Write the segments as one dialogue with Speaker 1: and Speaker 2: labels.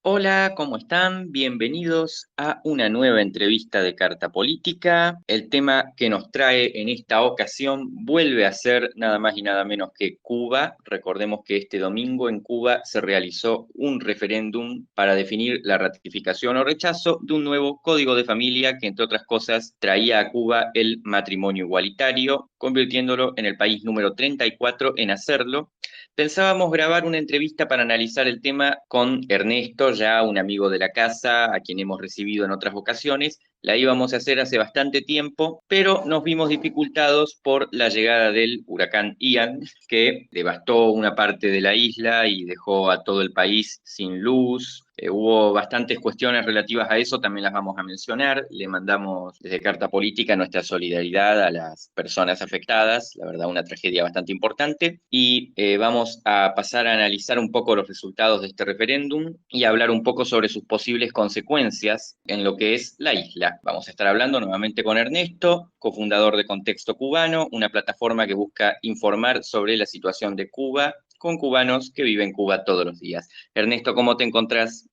Speaker 1: Hola, ¿cómo están? Bienvenidos a una nueva entrevista de Carta Política. El tema que nos trae en esta ocasión vuelve a ser nada más y nada menos que Cuba. Recordemos que este domingo en Cuba se realizó un referéndum para definir la ratificación o rechazo de un nuevo código de familia que, entre otras cosas, traía a Cuba el matrimonio igualitario, convirtiéndolo en el país número 34 en hacerlo. Pensábamos grabar una entrevista para analizar el tema con Ernesto, ya un amigo de la casa, a quien hemos recibido en otras ocasiones. La íbamos a hacer hace bastante tiempo, pero nos vimos dificultados por la llegada del huracán Ian, que devastó una parte de la isla y dejó a todo el país sin luz. Hubo bastantes cuestiones relativas a eso, también las vamos a mencionar. Le mandamos desde Carta Política nuestra solidaridad a las personas afectadas, la verdad una tragedia bastante importante. Y vamos a pasar a analizar un poco los resultados de este referéndum y hablar un poco sobre sus posibles consecuencias en lo que es la isla. Vamos a estar hablando nuevamente con Ernesto, cofundador de Contexto Cubano, una plataforma que busca informar sobre la situación de Cuba con cubanos que viven en Cuba todos los días. Ernesto, ¿cómo te encontrás?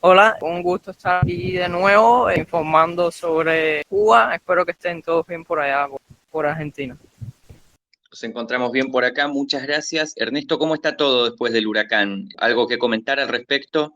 Speaker 2: Hola, un gusto estar aquí de nuevo informando sobre Cuba. Espero que estén todos bien por allá, por Argentina.
Speaker 1: Nos encontramos bien por acá, muchas gracias. Ernesto, ¿cómo está todo después del huracán? ¿Algo que comentar al respecto?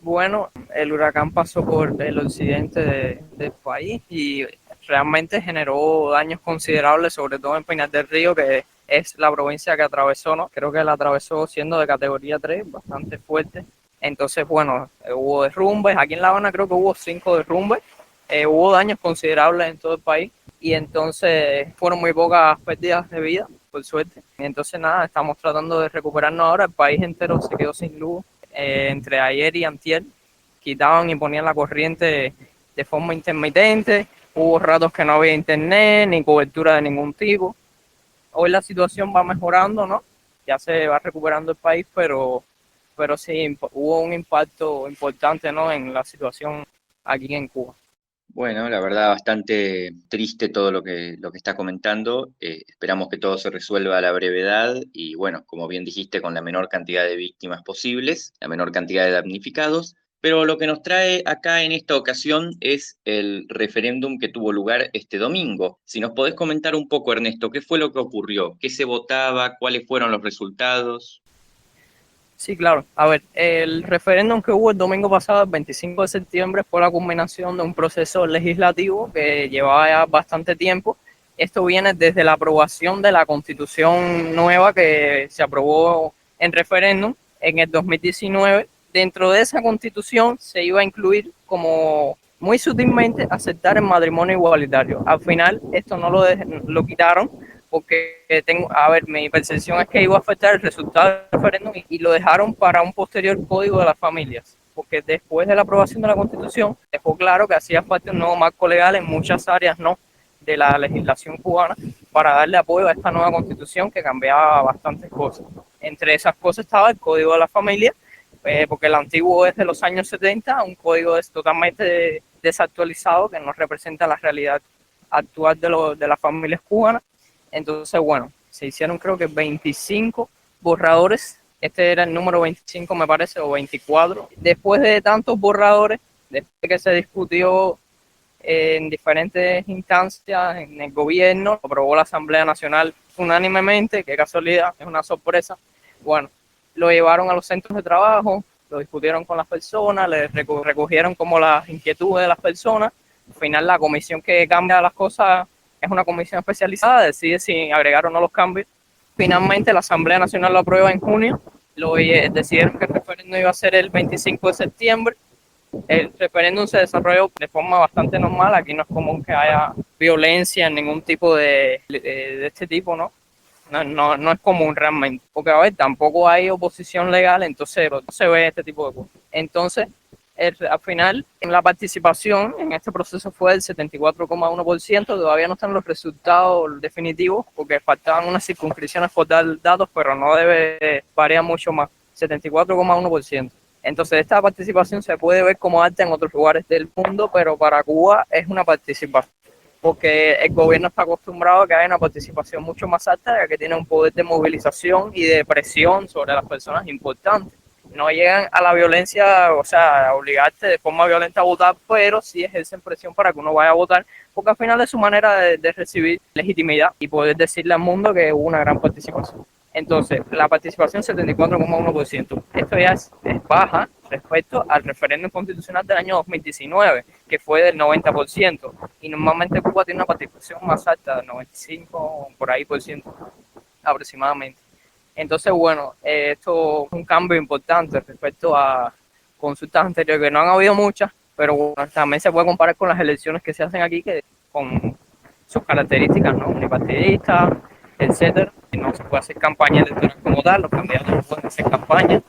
Speaker 2: Bueno, el huracán pasó por el occidente del país y realmente generó daños considerables, sobre todo en Pinar del Río, que es la provincia que atravesó, ¿no? Creo que la atravesó siendo de categoría 3, bastante fuerte. Entonces, bueno, hubo derrumbes. Aquí en La Habana creo que hubo 5 derrumbes. Hubo daños considerables en todo el país y entonces fueron muy pocas pérdidas de vida, por suerte. Y entonces nada, estamos tratando de recuperarnos ahora. El país entero se quedó sin luz entre ayer y antier. Quitaban y ponían la corriente de forma intermitente. Hubo ratos que no había internet ni cobertura de ningún tipo. Hoy la situación va mejorando, ¿no? Ya se va recuperando el país, pero sí hubo un impacto importante, ¿no? En la situación aquí en Cuba.
Speaker 1: Bueno, la verdad bastante triste todo lo que está comentando. Esperamos que todo se resuelva a la brevedad y bueno, como bien dijiste, con la menor cantidad de víctimas posibles, la menor cantidad de damnificados. Pero lo que nos trae acá en esta ocasión es el referéndum que tuvo lugar este domingo. Si nos podés comentar un poco, Ernesto, ¿qué fue lo que ocurrió? ¿Qué se votaba? ¿Cuáles fueron los resultados?
Speaker 2: Sí, claro. A ver, el referéndum que hubo el domingo pasado, el 25 de septiembre, fue la culminación de un proceso legislativo que llevaba ya bastante tiempo. Esto viene desde la aprobación de la constitución nueva que se aprobó en referéndum en el 2019. Dentro de esa constitución se iba a incluir como muy sutilmente aceptar el matrimonio igualitario. Al final esto no lo quitaron porque a ver, mi percepción es que iba a afectar el resultado del referéndum y lo dejaron para un posterior código de las familias, porque después de la aprobación de la Constitución dejó claro que hacía falta un nuevo marco legal en muchas áreas, ¿no?, de la legislación cubana para darle apoyo a esta nueva Constitución que cambiaba bastantes cosas. Entre esas cosas estaba el Código de la Familia, porque el antiguo es de los años 70, un código es totalmente desactualizado que no representa la realidad actual de las familias cubanas. Entonces, bueno, se hicieron creo que 25 borradores. Este era el número 25, me parece, o 24. Después de tantos borradores, después de que se discutió en diferentes instancias en el gobierno, lo aprobó la Asamblea Nacional unánimemente, qué casualidad, es una sorpresa. Bueno, lo llevaron a los centros de trabajo, lo discutieron con las personas, les recogieron como las inquietudes de las personas. Al final la comisión que cambia las cosas es una comisión especializada, decide si agregar o no los cambios. Finalmente la Asamblea Nacional lo aprueba en junio, decidieron que el referéndum iba a ser el 25 de septiembre. El referéndum se desarrolló de forma bastante normal, aquí no es común que haya violencia en ningún tipo de este tipo, ¿no? No es común realmente, porque a ver, tampoco hay oposición legal, entonces no se ve este tipo de cosas. Entonces, al final, en la participación en este proceso fue del 74,1%, todavía no están los resultados definitivos, porque faltaban unas circunscripciones por dar datos, pero no debe variar mucho más, 74,1%. Entonces, esta participación se puede ver como alta en otros lugares del mundo, pero para Cuba es una participación porque el gobierno está acostumbrado a que haya una participación mucho más alta, ya que tiene un poder de movilización y de presión sobre las personas importante. No llegan a la violencia, o sea, a obligarte de forma violenta a votar, pero sí ejercen presión para que uno vaya a votar, porque al final es su manera de recibir legitimidad y poder decirle al mundo que hubo una gran participación. Entonces, la participación 74,1%. Esto ya es baja respecto al referéndum constitucional del año 2019, que fue del 90%. Y normalmente Cuba tiene una participación más alta, del 95 por ahí por ciento aproximadamente. Entonces, bueno, esto es un cambio importante respecto a consultas anteriores, que no han habido muchas, pero bueno, también se puede comparar con las elecciones que se hacen aquí, que con sus características, ¿no? Unipartidistas, etcétera. No se puede hacer campaña electoral como tal, los candidatos no pueden hacer campaña.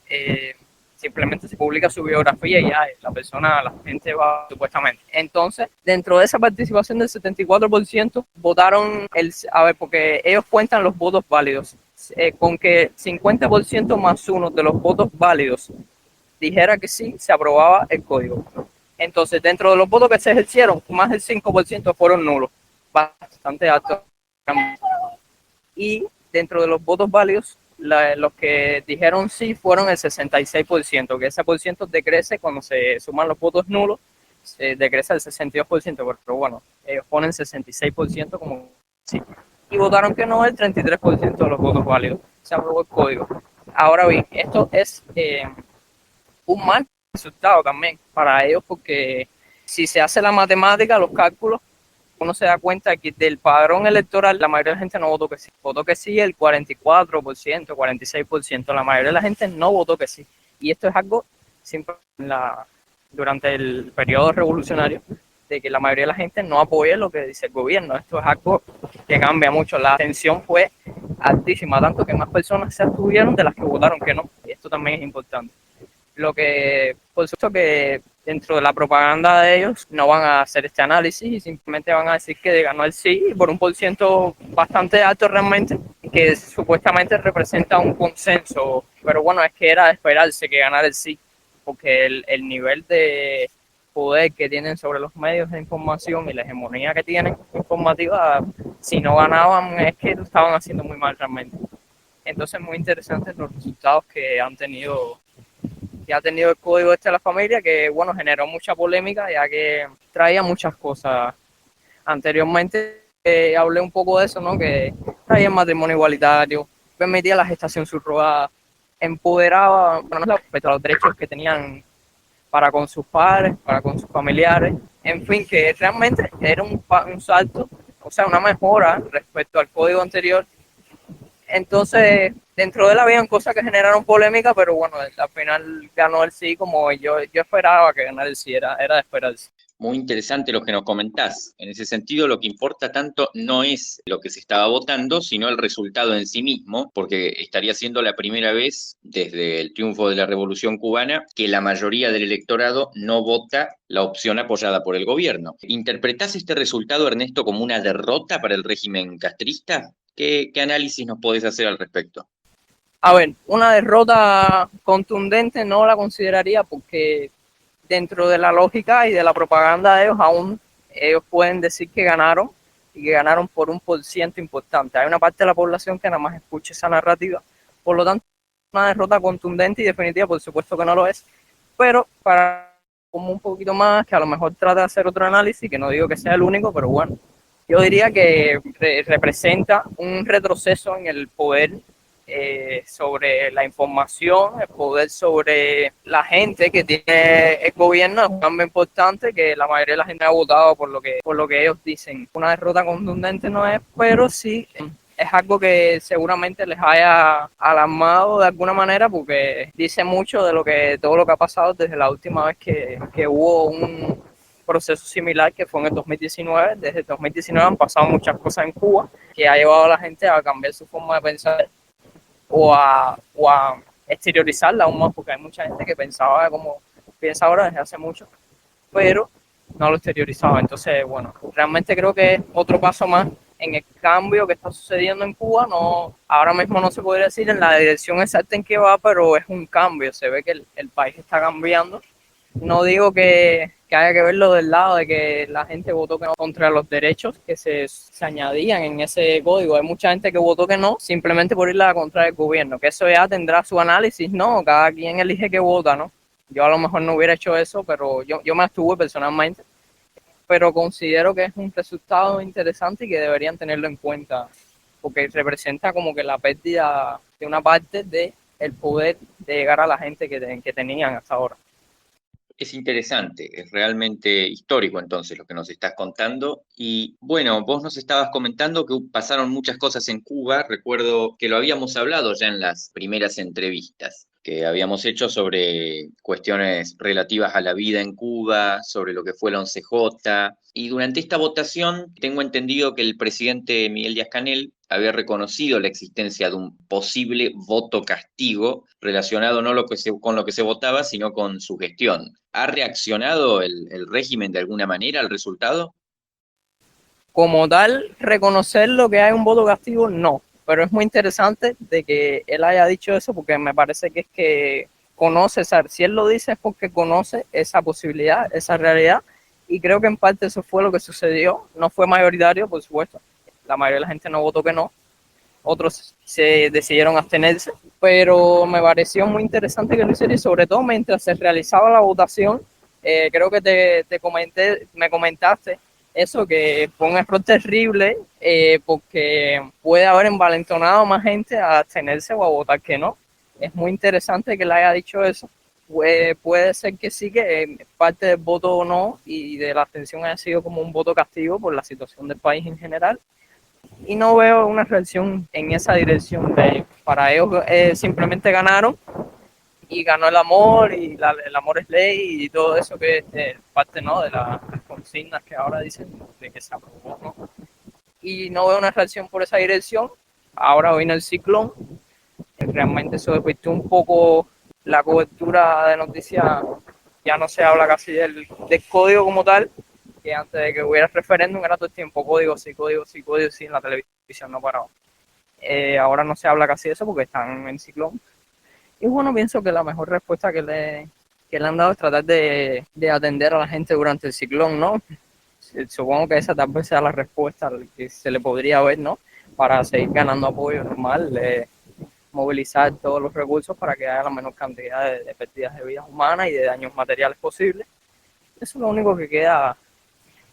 Speaker 2: Eh, Simplemente se publica su biografía y ya la persona, la gente va supuestamente. Entonces, dentro de esa participación del 74%, votaron, a ver, porque ellos cuentan los votos válidos. Con que 50% más uno de los votos válidos dijera que sí, se aprobaba el código. Entonces, dentro de los votos que se ejercieron, más del 5% fueron nulos, bastante alto. Y dentro de los votos válidos, los que dijeron sí fueron el 66%, que ese por ciento decrece cuando se suman los votos nulos, se decrece al 62%, pero bueno, ellos ponen 66% como sí. Y votaron que no el 33% de los votos válidos. Se aprobó el código. Ahora bien, esto es un mal resultado también para ellos, porque si se hace la matemática, los cálculos, uno se da cuenta que del padrón electoral la mayoría de la gente no votó que sí. Votó que sí el 44%, 46%. La mayoría de la gente no votó que sí. Y esto es algo siempre durante el periodo revolucionario, de que la mayoría de la gente no apoya lo que dice el gobierno. Esto es algo que cambia mucho. La tensión fue altísima, tanto que más personas se abstuvieron de las que votaron que no. Y esto también es importante. Lo que, por supuesto que dentro de la propaganda de ellos no van a hacer este análisis y simplemente van a decir que ganó el sí por un por ciento bastante alto realmente, que supuestamente representa un consenso, pero bueno, es que era de esperarse que ganara el sí, porque el nivel de poder que tienen sobre los medios de información y la hegemonía que tienen informativa, si no ganaban es que lo estaban haciendo muy mal realmente. Entonces, muy interesantes los resultados que ha tenido el código este de la familia, que bueno, generó mucha polémica, ya que traía muchas cosas. Anteriormente hablé un poco de eso, ¿no? Que traía el matrimonio igualitario, permitía la gestación subrogada, empoderaba, bueno, respecto a los derechos que tenían para con sus padres, para con sus familiares, en fin, que realmente era un salto, o sea, una mejora respecto al código anterior. Entonces, dentro de él habían cosas que generaron polémica, pero bueno, al final ganó el sí, como yo esperaba que ganara el sí, era de esperarse.
Speaker 1: Muy interesante lo que nos comentás. En ese sentido, lo que importa tanto no es lo que se estaba votando, sino el resultado en sí mismo, porque estaría siendo la primera vez desde el triunfo de la Revolución Cubana que la mayoría del electorado no vota la opción apoyada por el gobierno. ¿Interpretás este resultado, Ernesto, como una derrota para el régimen castrista? ¿Qué análisis nos podés hacer al respecto?
Speaker 2: A ver, una derrota contundente no la consideraría, porque dentro de la lógica y de la propaganda de ellos, aún ellos pueden decir que ganaron y que ganaron por un por ciento importante. Hay una parte de la población que nada más escucha esa narrativa. Por lo tanto, una derrota contundente y definitiva, por supuesto que no lo es. Pero para como un poquito más, que a lo mejor trata de hacer otro análisis, que no digo que sea el único, pero bueno, yo diría que representa un retroceso en el poder sobre la información, el poder sobre la gente que tiene el gobierno. Es un cambio importante, que la mayoría de la gente ha votado por lo que ellos dicen. Una derrota contundente no es, pero sí es algo que seguramente les haya alarmado de alguna manera, porque dice mucho de todo lo que ha pasado desde la última vez que hubo un proceso similar, que fue en el 2019. Desde el 2019 han pasado muchas cosas en Cuba que ha llevado a la gente a cambiar su forma de pensar o a exteriorizarla aún más, porque hay mucha gente que pensaba como piensa ahora desde hace mucho, pero no lo exteriorizaba. Entonces, bueno, realmente creo que es otro paso más en el cambio que está sucediendo en Cuba. No, ahora mismo no se podría decir en la dirección exacta en que va, pero es un cambio. Se ve que el país está cambiando. No digo que que haya que verlo del lado de que la gente votó que no contra los derechos que se añadían en ese código. Hay mucha gente que votó que no, simplemente por ir a la contra del gobierno, que eso ya tendrá su análisis, ¿no? Cada quien elige qué vota, ¿no? Yo a lo mejor no hubiera hecho eso, pero yo me abstuve personalmente, pero considero que es un resultado interesante y que deberían tenerlo en cuenta, porque representa como que la pérdida de una parte de el poder de llegar a la gente que tenían hasta ahora.
Speaker 1: Es interesante, es realmente histórico entonces lo que nos estás contando. Y bueno, vos nos estabas comentando que pasaron muchas cosas en Cuba. Recuerdo que lo habíamos hablado ya en las primeras entrevistas que habíamos hecho sobre cuestiones relativas a la vida en Cuba, sobre lo que fue el 11J. Y durante esta votación tengo entendido que el presidente Miguel Díaz-Canel había reconocido la existencia de un posible voto castigo relacionado no con lo que se votaba, sino con su gestión. ¿Ha reaccionado el régimen de alguna manera al resultado?
Speaker 2: Como tal, reconocer lo que hay un voto castigo, no. Pero es muy interesante de que él haya dicho eso porque me parece que es que conoce, o sea, si él lo dice es porque conoce esa posibilidad, esa realidad, y creo que en parte eso fue lo que sucedió. No fue mayoritario, por supuesto. La mayoría de la gente no votó que no. Otros se decidieron abstenerse, pero me pareció muy interesante que lo hiciera y sobre todo mientras se realizaba la votación, creo que me comentaste eso, que fue un error terrible porque puede haber envalentonado más gente a abstenerse o a votar que no. Es muy interesante que le haya dicho eso. Puede ser que sí, que parte del voto o no y de la abstención haya sido como un voto castigo por la situación del país en general. Y no veo una reacción en esa dirección. Para ellos simplemente ganaron y ganó el amor y el amor es ley y todo eso que es parte, ¿no?, de las consignas que ahora dicen de que se aprobó, ¿no? Y no veo una reacción por esa dirección. Ahora vino el ciclón, realmente eso desvirtuó un poco la cobertura de noticias, ya no se habla casi del código como tal, que antes de que hubiera referéndum era todo el tiempo código, sí, código, sí, código, sí, en la televisión no paraba. Ahora no se habla casi de eso porque están en ciclón. Y bueno, pienso que la mejor respuesta que le han dado es tratar de atender a la gente durante el ciclón, ¿no? Supongo que esa tal vez sea la respuesta que se le podría ver, ¿no? Para seguir ganando apoyo normal, movilizar todos los recursos para que haya la menor cantidad de pérdidas de vidas humanas y de daños materiales posibles. Eso es lo único que queda,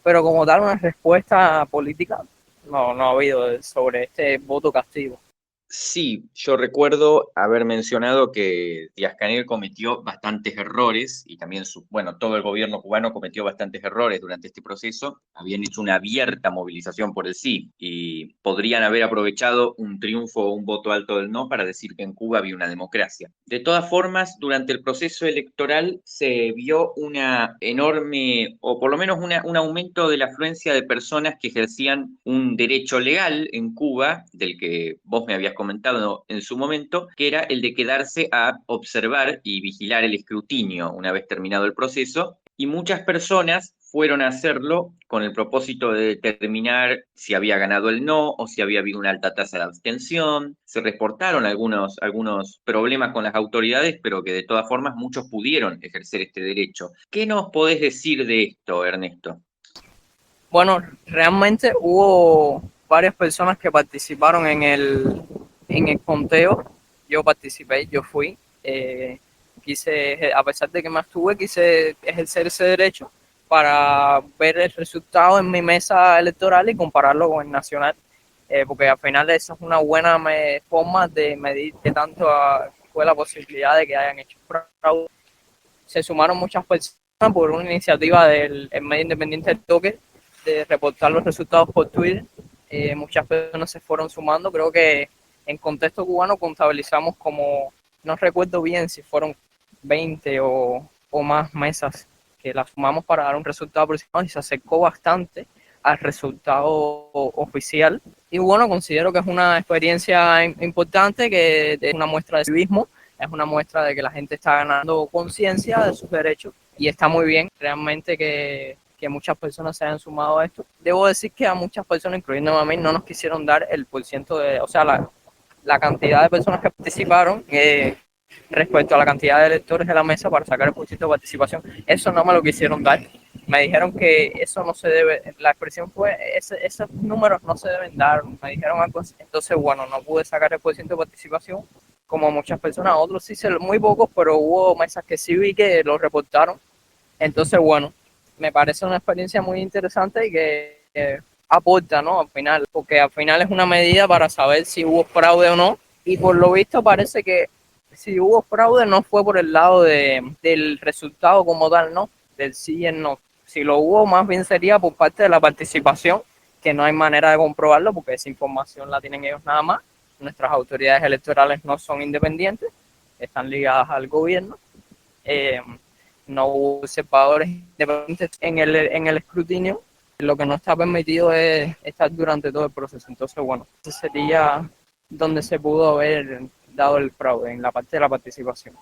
Speaker 2: pero como tal una respuesta política no ha habido sobre este voto castigo.
Speaker 1: Sí, yo recuerdo haber mencionado que Díaz-Canel cometió bastantes errores y también bueno, todo el gobierno cubano cometió bastantes errores durante este proceso. Habían hecho una abierta movilización por el sí y podrían haber aprovechado un triunfo o un voto alto del no para decir que en Cuba había una democracia. De todas formas, durante el proceso electoral se vio una enorme, o por lo menos un aumento de la afluencia de personas que ejercían un derecho legal en Cuba, del que vos me habías comentado en su momento, que era el de quedarse a observar y vigilar el escrutinio una vez terminado el proceso, y muchas personas fueron a hacerlo con el propósito de determinar si había ganado el no o si había habido una alta tasa de abstención. Se reportaron algunos problemas con las autoridades, pero que de todas formas muchos pudieron ejercer este derecho. ¿Qué nos podés decir de esto, Ernesto?
Speaker 2: Bueno, realmente hubo varias personas que participaron en el conteo. Yo participé, yo fui. A pesar de que me abstuve, quise ejercer ese derecho para ver el resultado en mi mesa electoral y compararlo con el nacional. Porque al final esa es una buena forma de medir qué tanto fue la posibilidad de que hayan hecho fraude. Se sumaron muchas personas por una iniciativa del medio independiente del Toque de reportar los resultados por Twitter. Muchas personas se fueron sumando. Creo que en contexto cubano contabilizamos como, no recuerdo bien si fueron 20 o más mesas que las sumamos para dar un resultado aproximado y se acercó bastante al resultado oficial. Y bueno, considero que es una experiencia importante, que es una muestra de civismo, es una muestra de que la gente está ganando conciencia de sus derechos y está muy bien realmente que muchas personas se hayan sumado a esto. Debo decir que a muchas personas, incluyendo a mí, no nos quisieron dar el porciento de, o sea, la cantidad de personas que participaron, que respecto a la cantidad de electores de la mesa para sacar el porcentaje de participación. Eso no me lo quisieron dar. Me dijeron que eso no se debe, la expresión fue, esos números no se deben dar, me dijeron algo así. Entonces, bueno, no pude sacar el porcentaje de participación, como muchas personas, otros sí, muy pocos, pero hubo mesas que sí vi que lo reportaron. Entonces, bueno, me parece una experiencia muy interesante y que aporta, ¿no? Al final, porque al final es una medida para saber si hubo fraude o no, y por lo visto parece que si hubo fraude no fue por el lado del resultado como tal, ¿no? Del sí y el no. Si lo hubo, más bien sería por parte de la participación, que no hay manera de comprobarlo porque esa información la tienen ellos nada más. Nuestras autoridades electorales no son independientes, están ligadas al gobierno. No hubo observadores independientes en el escrutinio. Lo que no está permitido es estar durante todo el proceso. Entonces, bueno, ese sería donde se pudo haber dado el fraude, en la parte de la participación.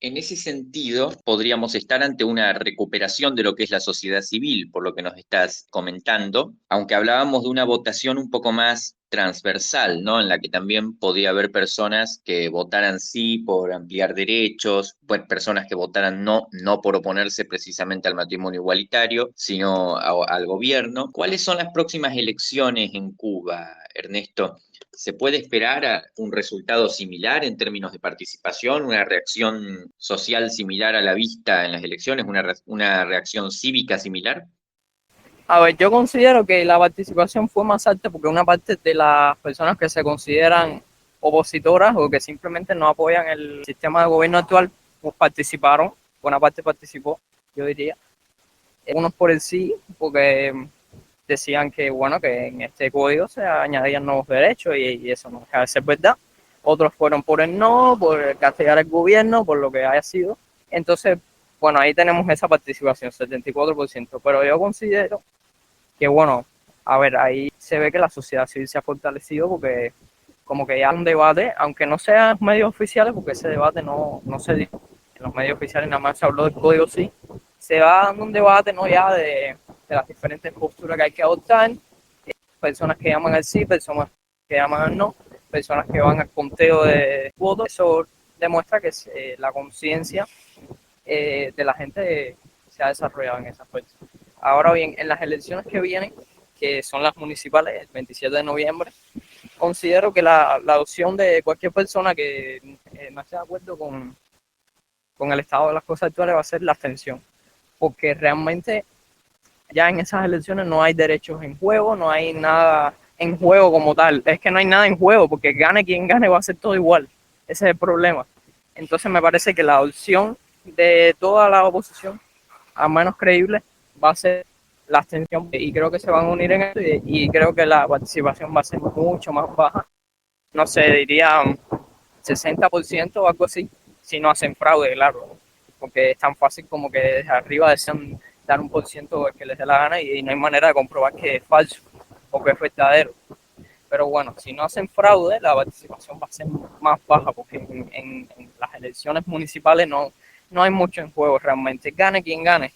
Speaker 1: En ese sentido, podríamos estar ante una recuperación de lo que es la sociedad civil, por lo que nos estás comentando, aunque hablábamos de una votación un poco más transversal, ¿no? En la que también podía haber personas que votaran sí por ampliar derechos, pues personas que votaran no, no por oponerse precisamente al matrimonio igualitario, sino al gobierno. ¿Cuáles son las próximas elecciones en Cuba, Ernesto? ¿Se puede esperar a un resultado similar en términos de participación, una reacción social similar a la vista en las elecciones, una reacción cívica similar?
Speaker 2: A ver, yo considero que la participación fue más alta porque una parte de las personas que se consideran opositoras o que simplemente no apoyan el sistema de gobierno actual, pues participaron, buena parte participó, yo diría. Unos por el sí, porque decían que, bueno, que en este código se añadían nuevos derechos y eso no deja de ser verdad. Otros fueron por el no, por castigar al gobierno, por lo que haya sido. Entonces, bueno, ahí tenemos esa participación, 74%. Pero yo considero que, bueno, a ver, ahí se ve que la sociedad civil se ha fortalecido porque como que ya hay un debate, aunque no sea en medios oficiales, porque ese debate no se dio en los medios oficiales, nada más se habló del código sí, se va dando un debate, ¿no? Ya de las diferentes posturas que hay que adoptar, personas que llaman al sí, personas que llaman al no, personas que van al conteo de votos. Eso demuestra que la conciencia de la gente se ha desarrollado en ese aspecto. Ahora bien, en las elecciones que vienen, que son las municipales, el 27 de noviembre, considero que la opción de cualquier persona que no esté de acuerdo con el estado de las cosas actuales va a ser la abstención, porque realmente ya en esas elecciones no hay derechos en juego, no hay nada en juego como tal. Es que no hay nada en juego, porque gane quien gane va a ser todo igual. Ese es el problema. Entonces me parece que la opción de toda la oposición, a menos creíble, va a ser la abstención y creo que se van a unir en esto y creo que la participación va a ser mucho más baja. No sé, diría 60% o algo así, si no hacen fraude, claro, porque es tan fácil como que desde arriba desean dar un por ciento que les dé la gana y no hay manera de comprobar que es falso o que es verdadero. Pero bueno, si no hacen fraude, la participación va a ser más baja porque en las elecciones municipales no hay mucho en juego realmente. Gane quien gane,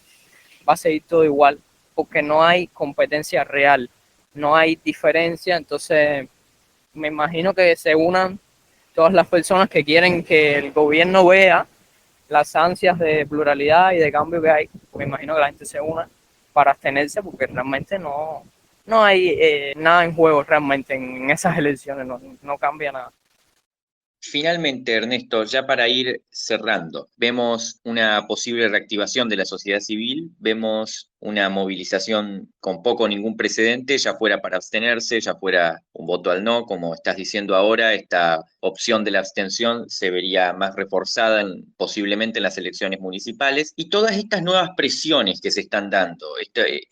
Speaker 2: va a seguir todo igual porque no hay competencia real, no hay diferencia, entonces me imagino que se unan todas las personas que quieren que el gobierno vea las ansias de pluralidad y de cambio que hay. Me imagino que la gente se una para abstenerse porque realmente no hay nada en juego realmente en esas elecciones, no cambia nada.
Speaker 1: Finalmente, Ernesto, ya para ir cerrando, vemos una posible reactivación de la sociedad civil, vemos una movilización con poco o ningún precedente, ya fuera para abstenerse, ya fuera un voto al no, como estás diciendo ahora, esta opción de la abstención se vería más reforzada posiblemente en las elecciones municipales, y todas estas nuevas presiones que se están dando,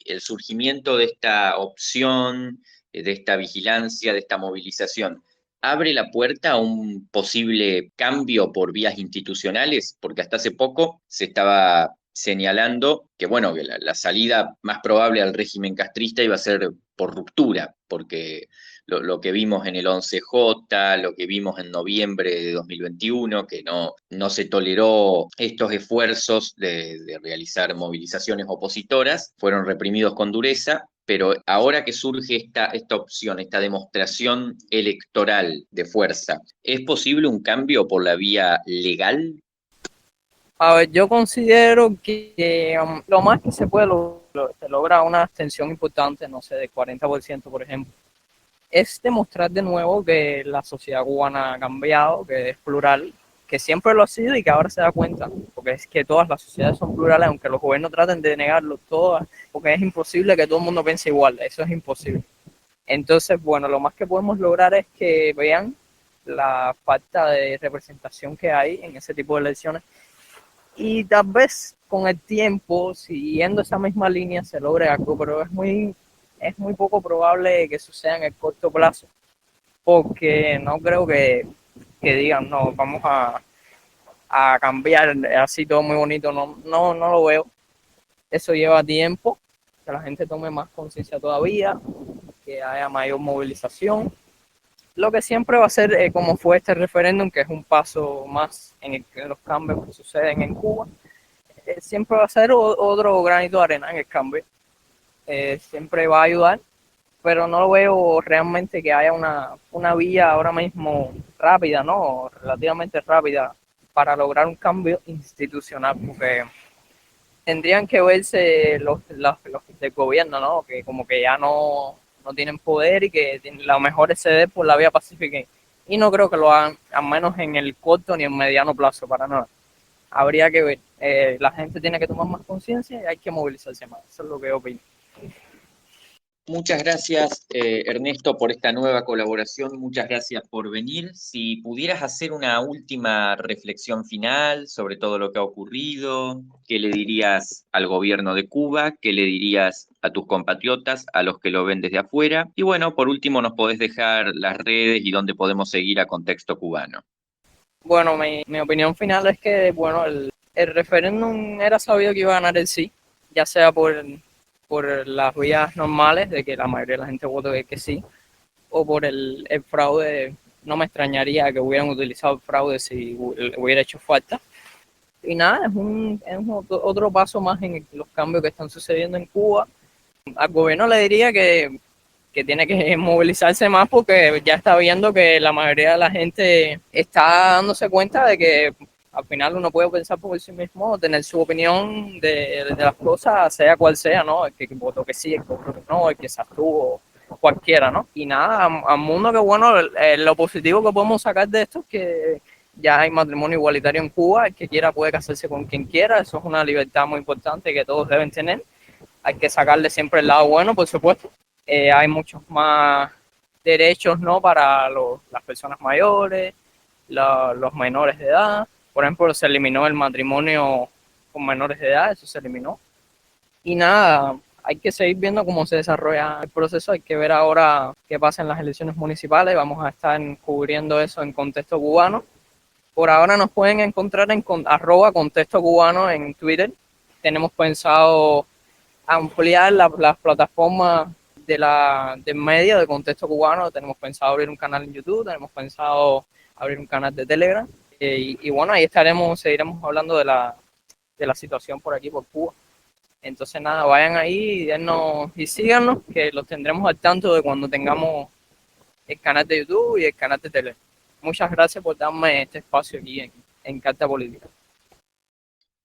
Speaker 1: el surgimiento de esta opción, de esta vigilancia, de esta movilización abre la puerta a un posible cambio por vías institucionales, porque hasta hace poco se estaba señalando que, bueno, que la salida más probable al régimen castrista iba a ser por ruptura, porque lo que vimos en el 11J, lo que vimos en noviembre de 2021, que no se toleró estos esfuerzos de realizar movilizaciones opositoras, fueron reprimidos con dureza. pero ahora que surge esta opción, esta demostración electoral de fuerza, ¿es posible un cambio por la vía legal?
Speaker 2: A ver, yo considero que lo más que se puede se logra una abstención importante, no sé, de 40%, por ejemplo, es demostrar de nuevo que la sociedad cubana ha cambiado, que es plural, que siempre lo ha sido y que ahora se da cuenta, porque es que todas las sociedades son plurales, aunque los gobiernos traten de negarlo, todas, porque es imposible que todo el mundo piense igual, eso es imposible. Entonces, bueno, lo más que podemos lograr es que vean la falta de representación que hay en ese tipo de elecciones y tal vez con el tiempo, siguiendo esa misma línea, se logre algo, pero es muy poco probable que suceda en el corto plazo, porque no creo que digan, no, vamos a cambiar así todo muy bonito, no lo veo. Eso lleva tiempo, que la gente tome más conciencia todavía, que haya mayor movilización. Lo que siempre va a ser como fue este referéndum, que es un paso más en los cambios que suceden en Cuba, siempre va a ser otro granito de arena en el cambio. Siempre va a ayudar, pero no lo veo realmente que haya una vía ahora mismo rápida, ¿no? Relativamente rápida para lograr un cambio institucional, porque tendrían que verse los del gobierno, ¿no? Que como que ya no tienen poder y que lo mejor es ceder por la vía pacífica. Y no creo que lo hagan, al menos en el corto ni en mediano plazo, para nada. Habría que ver. La gente tiene que tomar más conciencia y hay que movilizarse más. Eso es lo que yo opino.
Speaker 1: Muchas gracias, Ernesto, por esta nueva colaboración. Muchas gracias por venir. Si pudieras hacer una última reflexión final sobre todo lo que ha ocurrido, ¿qué le dirías al gobierno de Cuba? ¿Qué le dirías a tus compatriotas, a los que lo ven desde afuera? Y bueno, por último, nos podés dejar las redes y dónde podemos seguir a Contexto Cubano.
Speaker 2: Bueno, mi opinión final es que, bueno, el referéndum era sabido que iba a ganar el sí, ya sea por las vías normales, de que la mayoría de la gente vote que sí, o por el fraude. No me extrañaría que hubieran utilizado el fraude si hubiera hecho falta. Y nada, es otro paso más en los cambios que están sucediendo en Cuba. Al gobierno le diría que tiene que movilizarse más porque ya está viendo que la mayoría de la gente está dándose cuenta de que al final uno puede pensar por sí mismo, tener su opinión de las cosas, sea cual sea, ¿no? El que votó que sí, el que votó que no, el que se abstuvo, cualquiera, ¿no? Y nada, al mundo que bueno, lo positivo que podemos sacar de esto es que ya hay matrimonio igualitario en Cuba, el que quiera puede casarse con quien quiera, eso es una libertad muy importante que todos deben tener. Hay que sacarle siempre el lado bueno, por supuesto. Hay muchos más derechos, ¿no? Para las personas mayores, los menores de edad. Por ejemplo, se eliminó el matrimonio con menores de edad, eso se eliminó. Y nada, hay que seguir viendo cómo se desarrolla el proceso. Hay que ver ahora qué pasa en las elecciones municipales. Vamos a estar cubriendo eso en Contexto Cubano. Por ahora nos pueden encontrar en @Contexto Cubano en Twitter. Tenemos pensado ampliar las plataformas del medio de Contexto Cubano. Tenemos pensado abrir un canal en YouTube, tenemos pensado abrir un canal de Telegram. Y bueno, ahí seguiremos hablando de la situación por aquí, por Cuba. Entonces nada, vayan ahí y síganos, que los tendremos al tanto de cuando tengamos el canal de YouTube y el canal de Telegram. Muchas gracias por darme este espacio aquí en Carta Política.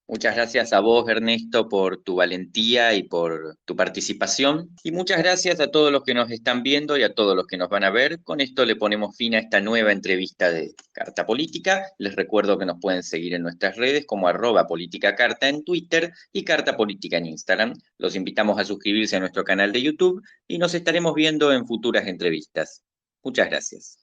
Speaker 1: Muchas gracias a vos, Ernesto, por tu valentía y por tu participación. Y muchas gracias a todos los que nos están viendo y a todos los que nos van a ver. Con esto le ponemos fin a esta nueva entrevista de Carta Política. Les recuerdo que nos pueden seguir en nuestras redes como @politicacarta en Twitter y Carta Política en Instagram. Los invitamos a suscribirse a nuestro canal de YouTube y nos estaremos viendo en futuras entrevistas. Muchas gracias.